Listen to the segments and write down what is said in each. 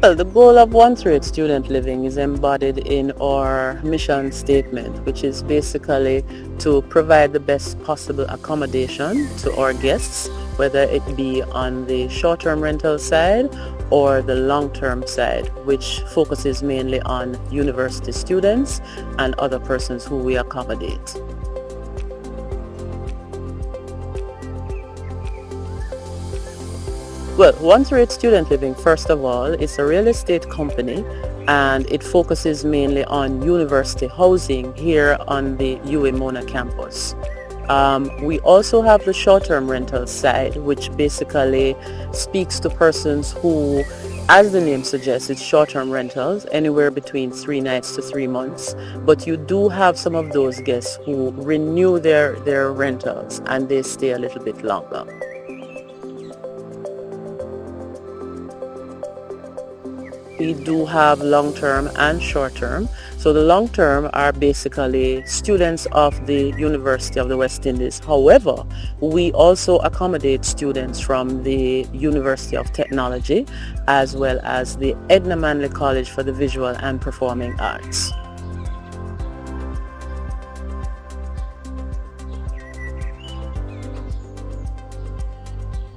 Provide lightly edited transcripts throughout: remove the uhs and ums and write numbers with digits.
Well, the goal of 138 Student Living is embodied in our mission statement, which is basically to provide the best possible accommodation to our guests, whether it be on the short-term rental side or the long-term side, which focuses mainly on university students and other persons who we accommodate. Well, 138 Student Living, first of all, is a real estate company, and it focuses mainly on university housing here on the UWI Mona campus. We also have the short-term rental side, which basically speaks to persons who, as the name suggests, it's short-term rentals, anywhere between 3 nights to 3 months. But you do have some of those guests who renew their rentals and they stay a little bit longer. We do have long-term and short-term. So the long-term are basically students of the University of the West Indies. However, we also accommodate students from the University of Technology as well as the Edna Manley College for the Visual and Performing Arts.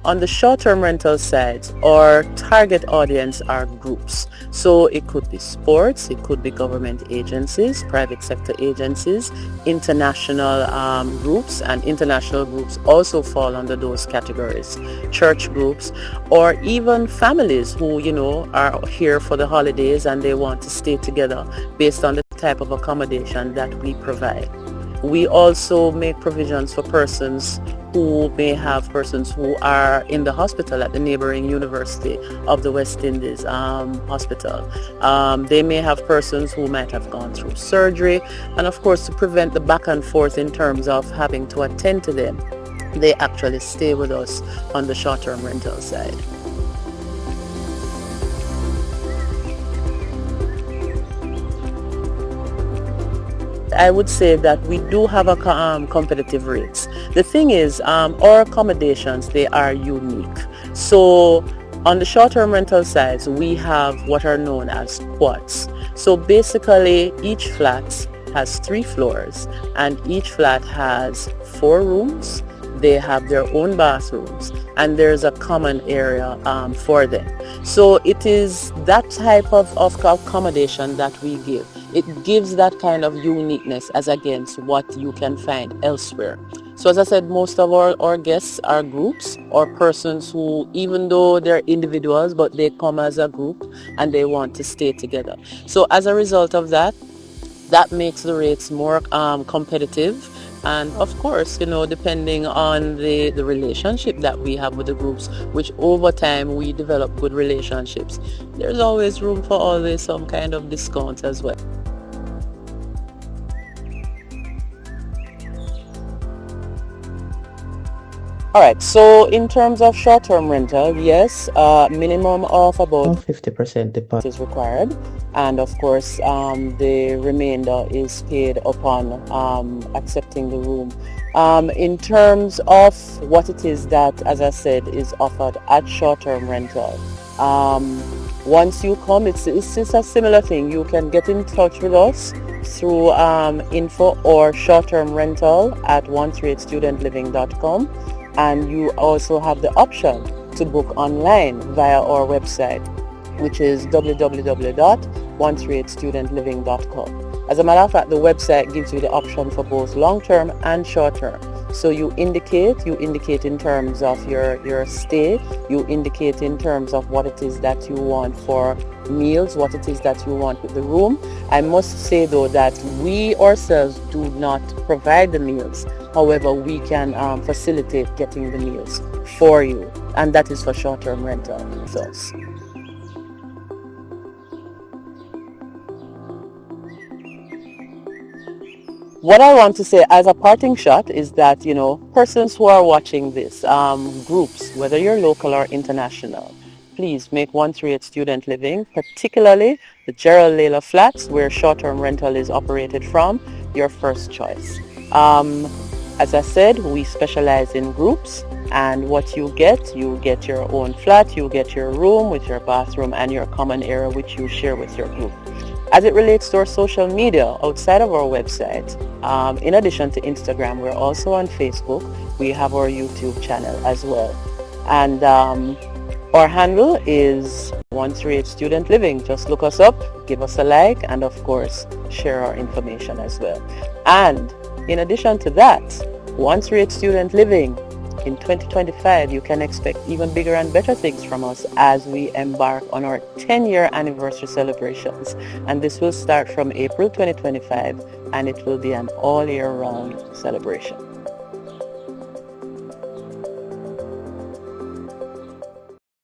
On the short-term rental side, our target audience are groups. So it could be sports, it could be government agencies, private sector agencies, international groups, and international groups also fall under those categories. Church groups, or even families who, are here for the holidays and they want to stay together based on the type of accommodation that we provide. We also make provisions for persons who may have persons who are in the hospital at the neighboring University of the West Indies hospital. They may have persons who might have gone through surgery, and of course, to prevent the back and forth in terms of having to attend to them, they actually stay with us on the short-term rental side. I would say that we do have a competitive rates. The thing is, our accommodations, they are unique. So on the short-term rental sides, we have what are known as quads. So basically, each flat has 3 floors, and each flat has 4 rooms. They have their own bathrooms, and there's a common area for them. So it is that type of accommodation that we give. It gives that kind of uniqueness as against what you can find elsewhere. So as I said, most of our guests are groups or persons who, even though they're individuals, but they come as a group and they want to stay together. So as a result of that, that makes the rates more competitive. And of course, depending on the relationship that we have with the groups, which over time we develop good relationships, there's always room for always some kind of discounts as well. Alright, so in terms of short-term rental, yes, minimum of about 50% deposit is required, and of course the remainder is paid upon accepting the room. In terms of what it is that, as I said, is offered at short-term rental, once you come, it's a similar thing. You can get in touch with us through info or short-term rental at 138studentliving.com. And you also have the option to book online via our website, which is www.138studentliving.com. As a matter of fact, the website gives you the option for both long-term and short-term. So you indicate in terms of your stay, you indicate in terms of what it is that you want for meals, what it is that you want with the room. I must say though that we ourselves do not provide the meals. However, we can facilitate getting the meals for you, and that is for short-term rental with us. What I want to say as a parting shot is that, persons who are watching this, groups, whether you're local or international, please make 138 Student Living, particularly the Gerald Layla Flats, where short-term rental is operated from, your first choice. As I said, we specialize in groups, And what you get your own flat, you get your room with your bathroom and your common area which you share with your group. As it relates to our social media outside of our website, in addition to Instagram, we're also on Facebook. We have our YouTube channel as well. And our handle is 138 Student Living. Just look us up, give us a like, and of course, share our information as well. And in addition to that, 138 Student Living, in 2025, you can expect even bigger and better things from us as we embark on our 10-year anniversary celebrations. And this will start from April 2025, and it will be an all-year-round celebration.